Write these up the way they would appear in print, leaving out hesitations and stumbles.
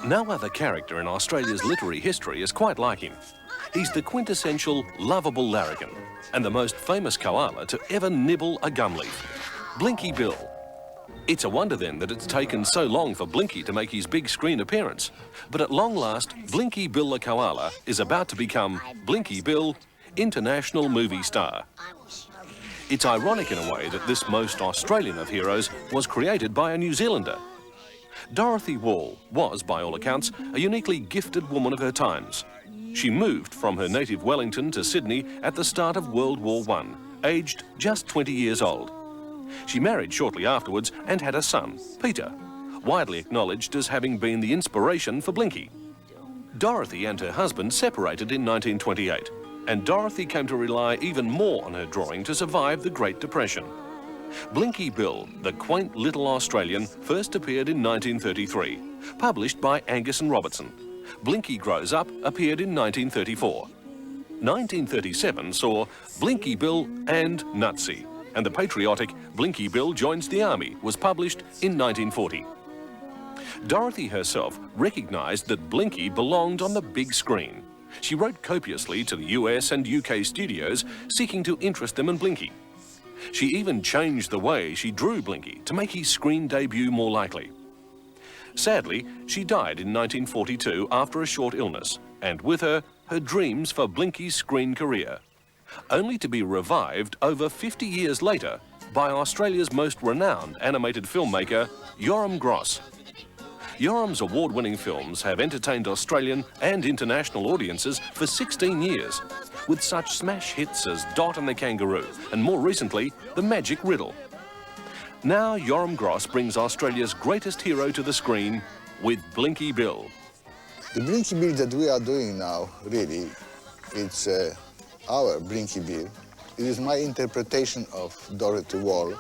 No other character in Australia's literary history is quite like him. He's the quintessential lovable larrikin and the most famous koala to ever nibble a gum leaf. Blinky Bill. It's a wonder then that it's taken so long for Blinky to make his big screen appearance. But at long last, Blinky Bill the koala is about to become Blinky Bill, international movie star. It's ironic in a way that this most Australian of heroes was created by a New Zealander. Dorothy Wall was, by all accounts, a uniquely gifted woman of her times. She moved from her native Wellington to Sydney at the start of World War I, aged just 20 years old. She married shortly afterwards and had a son, Peter, widely acknowledged as having been the inspiration for Blinky. Dorothy and her husband separated in 1928, and Dorothy came to rely even more on her drawing to survive the Great Depression. Blinky Bill, the quaint little Australian, first appeared in 1933, published by Angus and Robertson. Blinky Grows Up appeared in 1934. 1937 saw Blinky Bill and Nutsy, and the patriotic Blinky Bill Joins the Army was published in 1940. Dorothy herself recognised that Blinky belonged on the big screen. She wrote copiously to the US and UK studios, seeking to interest them in Blinky. She even changed the way she drew Blinky to make his screen debut more likely. Sadly, she died in 1942 after a short illness, and with her, her dreams for Blinky's screen career, only to be revived over 50 years later by Australia's most renowned animated filmmaker, Yoram Gross. Yoram's award-winning films have entertained Australian and international audiences for 16 years, with such smash hits as Dot and the Kangaroo, and more recently, The Magic Riddle. Now Yoram Gross brings Australia's greatest hero to the screen with Blinky Bill. The Blinky Bill that we are doing now, really, it's our Blinky Bill. It is my interpretation of Dorothy Wall.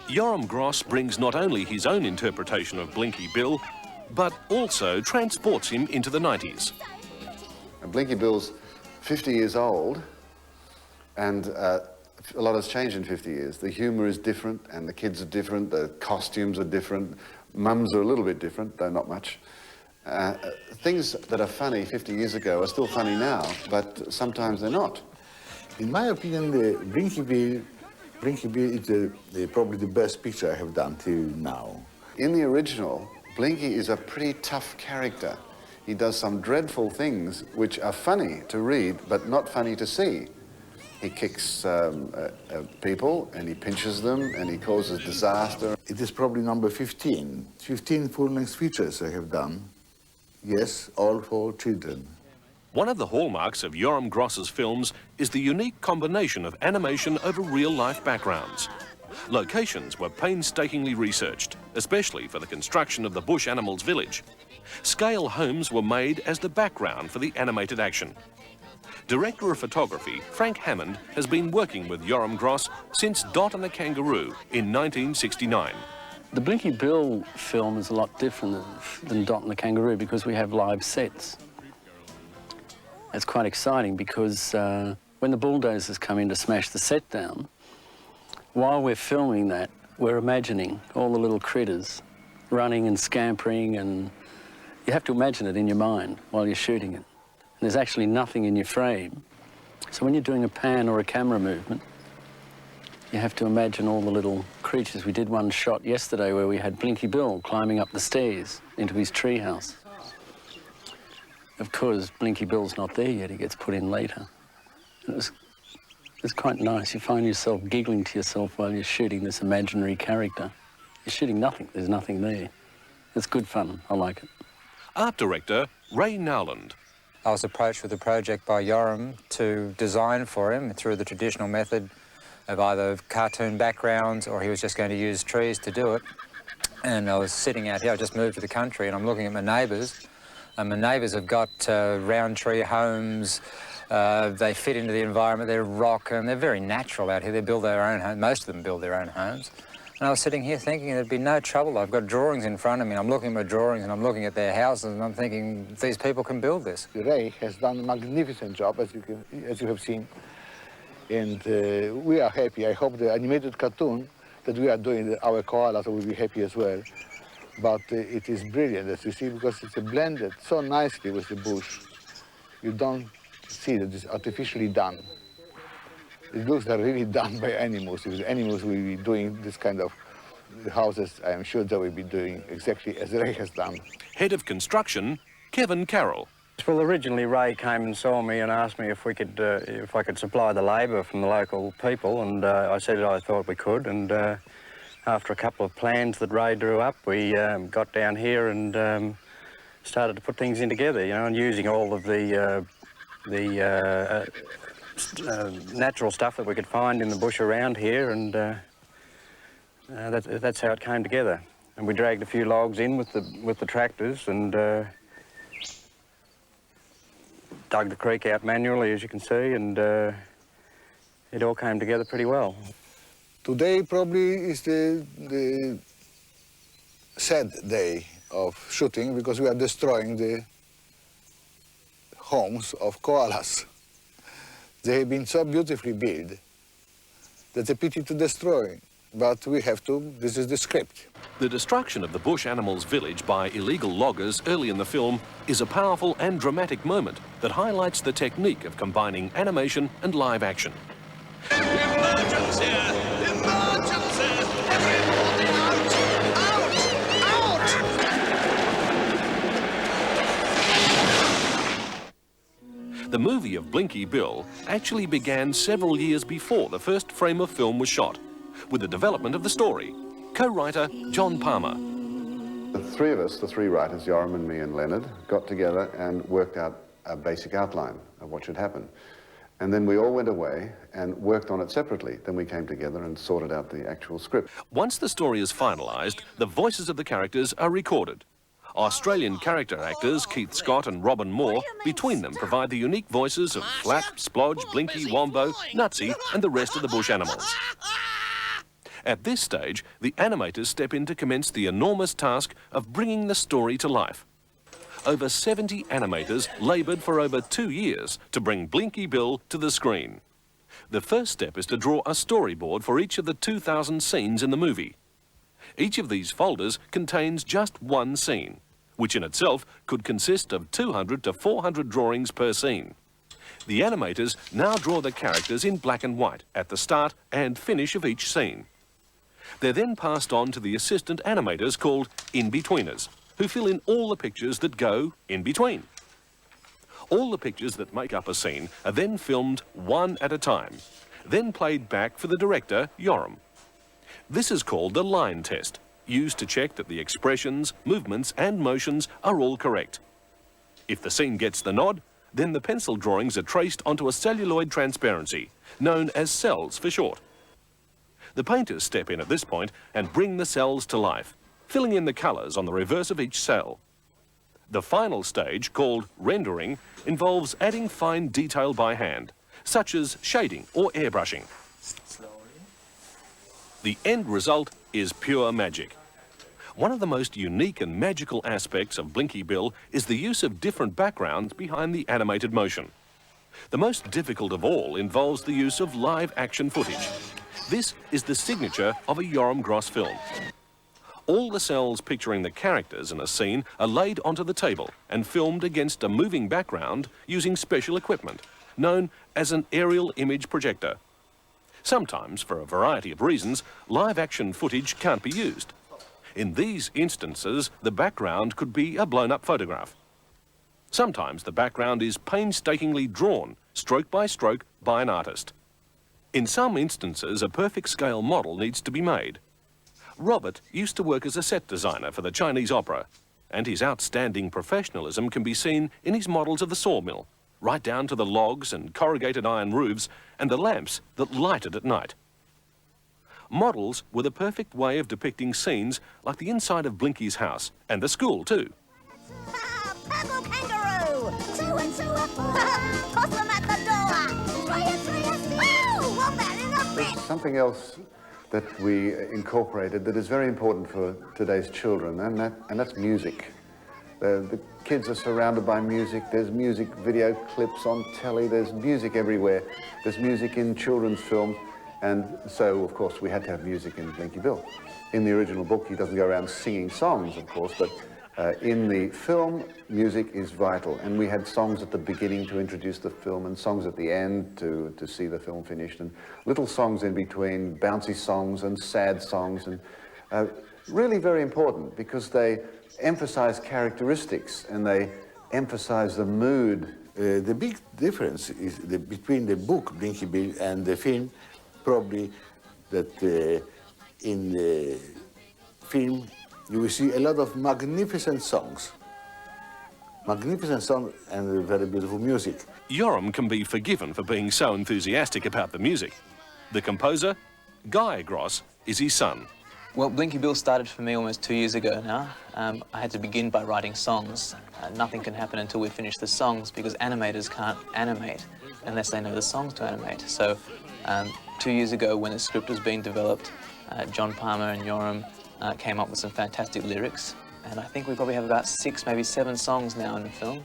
Yoram Gross brings not only his own interpretation of Blinky Bill, but also transports him into the 90s. Blinky Bill's 50 years old, and a lot has changed in 50 years. The humour is different, and the kids are different, the costumes are different, mums are a little bit different, though not much. Things that are funny 50 years ago are still funny now, but sometimes they're not. In my opinion, the Blinky Bill is probably the best picture I have done till now. In the original, Blinky is a pretty tough character. He does some dreadful things which are funny to read, but not funny to see. He kicks people, and he pinches them, and he causes disaster. It is probably number 15. 15 full-length features I have done. Yes, all for children. One of the hallmarks of Yoram Gross's films is the unique combination of animation over real-life backgrounds. Locations were painstakingly researched, especially for the construction of the bush animals' village. Scale homes were made as the background for the animated action. Director of photography, Frank Hammond, has been working with Yoram Gross since Dot and the Kangaroo in 1969. The Blinky Bill film is a lot different than Dot and the Kangaroo because we have live sets. It's quite exciting because when the bulldozers come in to smash the set down, while we're filming that, we're imagining all the little critters running and scampering, and you have to imagine it in your mind while you're shooting it. And there's actually nothing in your frame. So when you're doing a pan or a camera movement, you have to imagine all the little creatures. We did one shot yesterday where we had Blinky Bill climbing up the stairs into his treehouse. Of course, Blinky Bill's not there yet, he gets put in later. It's quite nice. You find yourself giggling to yourself while you're shooting this imaginary character. You're shooting nothing, there's nothing there. It's good fun, I like it. Art director, Ray Nowland. I was approached with a project by Yoram to design for him through the traditional method of either cartoon backgrounds or he was just going to use trees to do it. And I was sitting out here, I just moved to the country, and I'm looking at my neighbours. And my neighbours have got round tree homes. They fit into the environment, they're rock, and they're very natural out here. They build their own homes, most of them build their own homes. And I was sitting here thinking there'd be no trouble. I've got drawings in front of me, and I'm looking at my drawings, and I'm looking at their houses, and I'm thinking, these people can build this. Ray has done a magnificent job, as you have seen. And we are happy. I hope the animated cartoon that we are doing, our koalas will be happy as well. but it is brilliant, as you see, because it's blended so nicely with the bush. You don't see that it's artificially done. It looks like really done by animals. If the animals will be doing this kind of houses, I am sure they will be doing exactly as Ray has done. Head of construction, Kevin Carroll. Well, originally Ray came and saw me and asked me if I could supply the labour from the local people, and I said I thought we could. And after a couple of plans that Ray drew up, we got down here and started to put things in together, you know, and using all of the natural stuff that we could find in the bush around here, and that's how it came together. And we dragged a few logs in with the tractors and dug the creek out manually, as you can see, and it all came together pretty well. Today probably is the sad day of shooting, because we are destroying the homes of koalas. They have been so beautifully built that's a pity to destroy, but we have to. This is the script. The destruction of the bush animals' village by illegal loggers early in the film is a powerful and dramatic moment that highlights the technique of combining animation and live action. Emergency! Emergency! Everybody out! Out! Out! The movie of Blinky Bill actually began several years before the first frame of film was shot, with the development of the story. Co-writer John Palmer. The three of us, the three writers, Yoram and me and Leonard, got together and worked out a basic outline of what should happen. And then we all went away and worked on it separately. Then we came together and sorted out the actual script. Once the story is finalised, the voices of the characters are recorded. Australian character actors Keith Scott and Robin Moore, between them, provide the unique voices of Flap, Splodge, Blinky, Wombo, Nutsy and the rest of the bush animals. At this stage, the animators step in to commence the enormous task of bringing the story to life. Over 70 animators laboured for over 2 years to bring Blinky Bill to the screen. The first step is to draw a storyboard for each of the 2,000 scenes in the movie. Each of these folders contains just one scene, which in itself could consist of 200 to 400 drawings per scene. The animators now draw the characters in black and white at the start and finish of each scene. They're then passed on to the assistant animators called in-betweeners, who fill in all the pictures that go in between. All the pictures that make up a scene are then filmed one at a time, then played back for the director, Yoram. This is called the line test, used to check that the expressions, movements and motions are all correct. If the scene gets the nod, then the pencil drawings are traced onto a celluloid transparency, known as cells for short. The painters step in at this point and bring the cells to life, filling in the colours on the reverse of each cell. The final stage, called rendering, involves adding fine detail by hand, such as shading or airbrushing. The end result is pure magic. One of the most unique and magical aspects of Blinky Bill is the use of different backgrounds behind the animated motion. The most difficult of all involves the use of live action footage. This is the signature of a Yoram Gross film. All the cells picturing the characters in a scene are laid onto the table and filmed against a moving background using special equipment, known as an aerial image projector. Sometimes, for a variety of reasons, live action footage can't be used. In these instances, the background could be a blown-up photograph. Sometimes the background is painstakingly drawn, stroke by stroke, by an artist. In some instances, a perfect scale model needs to be made. Robert used to work as a set designer for the Chinese opera, and his outstanding professionalism can be seen in his models of the sawmill, right down to the logs and corrugated iron roofs and the lamps that light it at night. Models were the perfect way of depicting scenes like the inside of Blinky's house, and the school too. Purple kangaroo! 2 and 2 are 4! Toss them at the door! 3 and 3 are 6! Oh, wombat in the There's something else that we incorporated that is very important for today's children, and that's music. The kids are surrounded by music. There's music video clips on telly. There's music everywhere. There's music in children's films. And so, of course, we had to have music in Blinky Bill. In the original book, he doesn't go around singing songs, of course, but in the film, music is vital. And we had songs at the beginning to introduce the film and songs at the end to see the film finished, and little songs in between, bouncy songs and sad songs, and really very important because they emphasize characteristics and they emphasize the mood. The big difference is between the book, Blinky Bill, and the film, probably that in the film you will see a lot of magnificent songs. Magnificent songs and very beautiful music. Yoram can be forgiven for being so enthusiastic about the music. The composer, Guy Gross, is his son. Well, Blinky Bill started for me almost 2 years ago now. I had to begin by writing songs. Nothing can happen until we finish the songs because animators can't animate unless they know the songs to animate. So 2 years ago when the script was being developed, John Palmer and Yoram came up with some fantastic lyrics, and I think we probably have about 6, maybe 7 songs now in the film.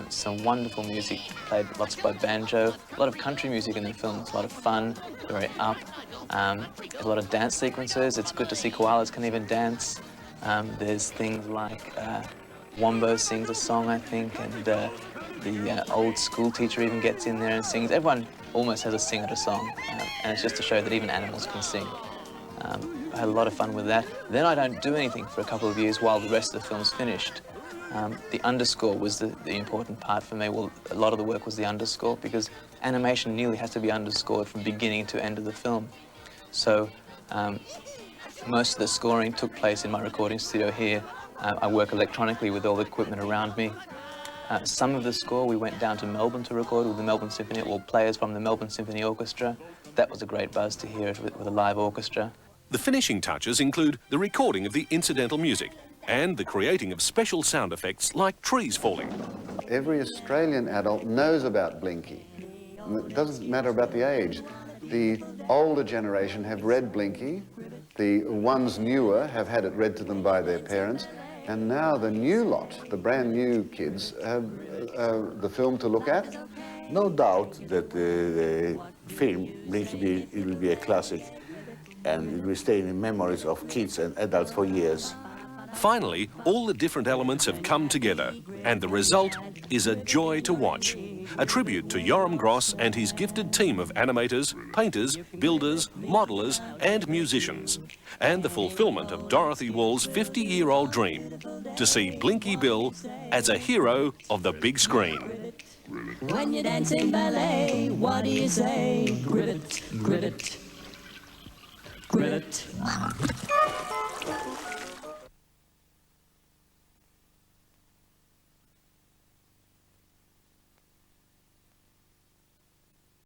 Some wonderful music, played lots by banjo, a lot of country music in the film. It's a lot of fun, very up. There's a lot of dance sequences. It's good to see koalas can even dance. There's things like Wombo sings a song, I think, and the old school teacher even gets in there and sings. Everyone almost has a sing at a song, and it's just to show that even animals can sing. I had a lot of fun with that. Then I don't do anything for a couple of years while the rest of the film's finished. The underscore was the important part for me. Well, a lot of the work was the underscore because animation nearly has to be underscored from beginning to end of the film. So most of the scoring took place in my recording studio here. I work electronically with all the equipment around me. Some of the score we went down to Melbourne to record with the Melbourne Symphony, or players from the Melbourne Symphony Orchestra. That was a great buzz to hear it with a live orchestra. The finishing touches include the recording of the incidental music and the creating of special sound effects like trees falling. Every Australian adult knows about Blinky. It doesn't matter about the age. The older generation have read Blinky. The ones newer have had it read to them by their parents. And now the new lot, the brand new kids, have the film to look at. No doubt that the film, Blinky Bill, it will be a classic and it will stay in the memories of kids and adults for years. Finally, all the different elements have come together, and the result is a joy to watch. A tribute to Yoram Gross and his gifted team of animators, painters, builders, modellers and musicians, and the fulfilment of Dorothy Wall's 50-year-old dream, to see Blinky Bill as a hero of the big screen. When you're dancing ballet, what do you say? Grit it, grit it, grit it.